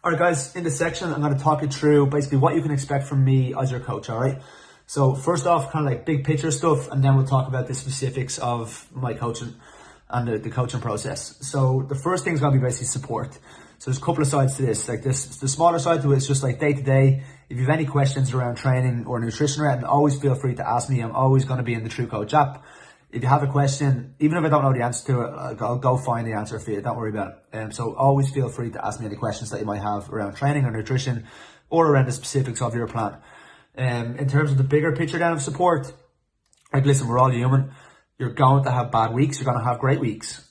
All right, guys, in this section, I'm going to talk you through basically what you can expect from me as your coach, all right? So first off, kind of like big picture stuff, and then we'll talk about the specifics of my coaching and the coaching process. So the first thing is going to be basically support. So there's a couple of sides to this. Like this, the smaller side to it is just like day to day. If you have any questions around training or nutrition, right, always feel free to ask me. I'm always going to be in the True Coach app. If you have a question, even if I don't know the answer to it, I'll go find the answer for you. Don't worry about it. So always feel free to ask me any questions that you might have around training or nutrition or around the specifics of your plan. In terms of the bigger picture down of support, like listen, we're all human. You're going to have bad weeks. You're going to have great weeks.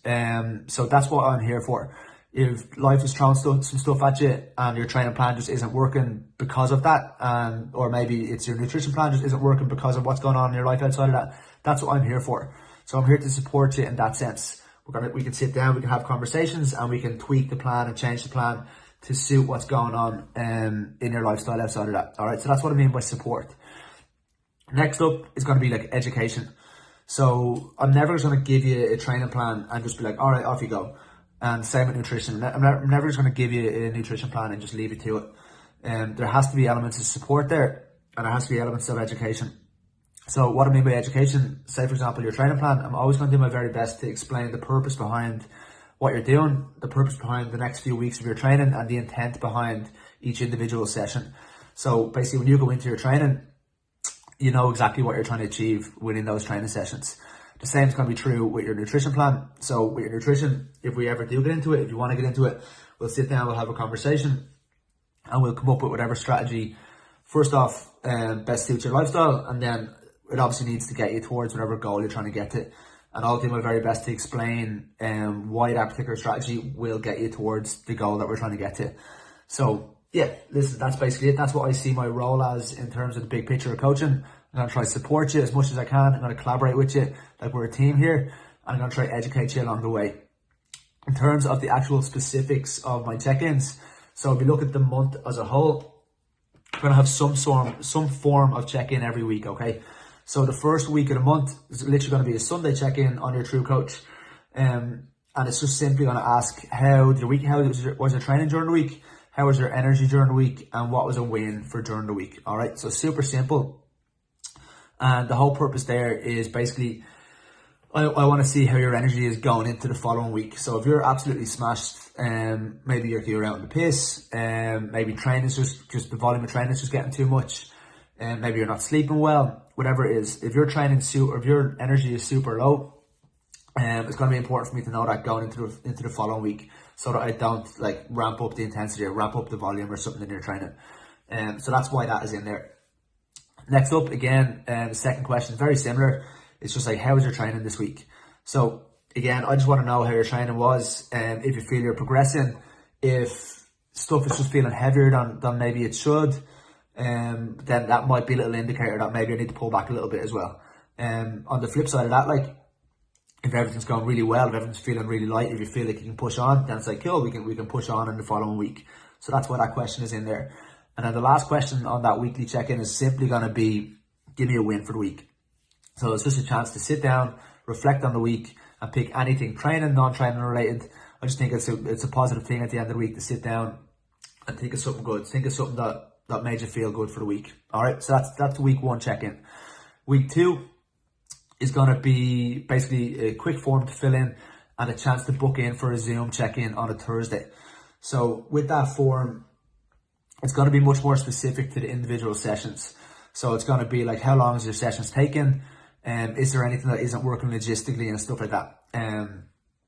So that's what I'm here for. If life is throwing some stuff at you and your training plan just isn't working because of that, or maybe it's your nutrition plan just isn't working because of what's going on in your life outside of that, that's what I'm here for. So I'm here to support you in that sense. We can sit down, we can have conversations, and we can tweak the plan and change the plan to suit what's going on in your lifestyle outside of that. All right, so that's what I mean by support. Next up is going to be like education. So I'm never just going to give you a training plan and just be like, all right, off you go. And same with nutrition. I'm never just going to give you a nutrition plan and just leave it to it. There has to be elements of support there, and there has to be elements of education. So what I mean by education, say for example your training plan, I'm always going to do my very best to explain the purpose behind what you're doing, the purpose behind the next few weeks of your training, and the intent behind each individual session. So basically when you go into your training, you know exactly what you're trying to achieve within those training sessions. The same is going to be true with your nutrition plan. So with your nutrition, if we ever do get into it, if you want to get into it, we'll sit down, we'll have a conversation, and we'll come up with whatever strategy, first off, best suits your lifestyle, and then it obviously needs to get you towards whatever goal you're trying to get to. And I'll do my very best to explain why that particular strategy will get you towards the goal that we're trying to get to. So yeah, listen, that's basically it. That's what I see my role as in terms of the big picture of coaching. I'm going to try to support you as much as I can. I'm going to collaborate with you like we're a team here. And I'm going to try to educate you along the way. In terms of the actual specifics of my check-ins, so if you look at the month as a whole, we're going to have some form of check-in every week, okay? So the first week of the month is literally going to be a Sunday check-in on your True Coach. And it's just simply going to ask how your week, was your training during the week? How was your energy during the week? And what was a win for during the week? All right, so super simple. And the whole purpose there is basically, I want to see how your energy is going into the following week. So if you're absolutely smashed, maybe you're out in the piss, maybe training is just the volume of training is just getting too much, and maybe you're not sleeping well, whatever it is. If your training or if your energy is super low, it's going to be important for me to know that going into the following week, so that I don't like ramp up the intensity or ramp up the volume or something in your training. So that's why that is in there. Next up, again, the second question is very similar. It's just like, how was your training this week? So again, I just want to know how your training was, and if you feel you're progressing, if stuff is just feeling heavier than maybe it should, then that might be a little indicator that maybe I need to pull back a little bit as well. On the flip side of that, like if everything's going really well, if everything's feeling really light, if you feel like you can push on, then it's like, cool, we can push on in the following week. So that's why that question is in there. And then the last question on that weekly check-in is simply going to be, give me a win for the week. So it's just a chance to sit down, reflect on the week, and pick anything training, non-training related. I just think it's a positive thing at the end of the week to sit down and think of something good. Think of something that made you feel good for the week. All right, so that's week one check-in. Week two is going to be basically a quick form to fill in and a chance to book in for a Zoom check-in on a Thursday. So with that form, it's going to be much more specific to the individual sessions. So it's going to be like, how long is your sessions taking? Is there anything that isn't working logistically and stuff like that?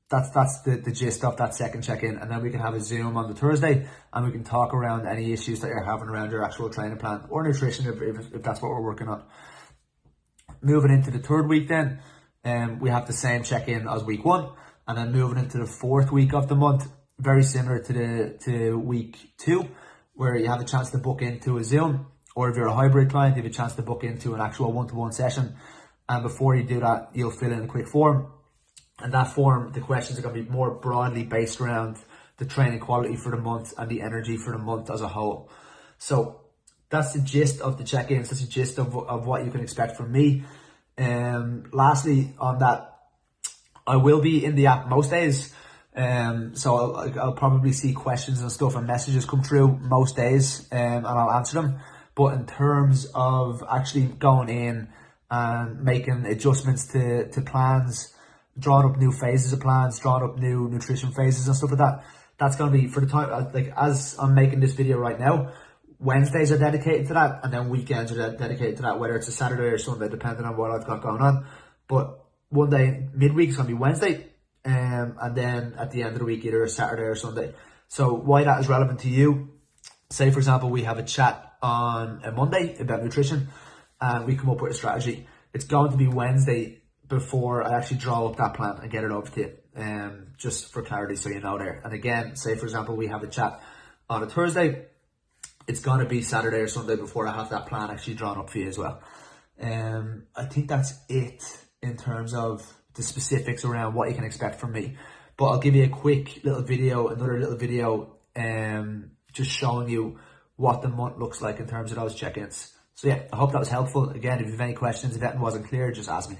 That's the gist of that second check-in. And then we can have a Zoom on the Thursday, and we can talk around any issues that you're having around your actual training plan or nutrition if that's what we're working on. Moving into the third week then, we have the same check-in as week one. And then moving into the fourth week of the month, very similar to week two, where you have a chance to book into a Zoom, or if you're a hybrid client, you have a chance to book into an actual one-to-one session. And before you do that, you'll fill in a quick form. And that form, the questions are going to be more broadly based around the training quality for the month and the energy for the month as a whole. So that's the gist of the check-ins. That's the gist of what you can expect from me. Lastly, on that, I will be in the app most days. So I'll probably see questions and stuff and messages come through most days, and I'll answer them. But in terms of actually going in and making adjustments to plans, drawing up new phases of plans, drawing up new nutrition phases and stuff like that, that's going to be for the time, like as I'm making this video right now, Wednesdays are dedicated to that, and then weekends are dedicated to that, whether it's a Saturday or Sunday, depending on what I've got going on. But one day, midweek is going to be Wednesday, and then at the end of the week, either a Saturday or Sunday. So why that is relevant to you, say for example, we have a chat on a Monday about nutrition, and we come up with a strategy. It's going to be Wednesday before I actually draw up that plan and get it over to you, just for clarity so you know there. And again, say for example, we have a chat on a Thursday, it's going to be Saturday or Sunday before I have that plan actually drawn up for you as well. I think that's it in terms of the specifics around what you can expect from me. But I'll give you a quick little video, another little video, just showing you what the month looks like in terms of those check-ins. So yeah, I hope that was helpful. Again, if you have any questions, if anything wasn't clear, just ask me.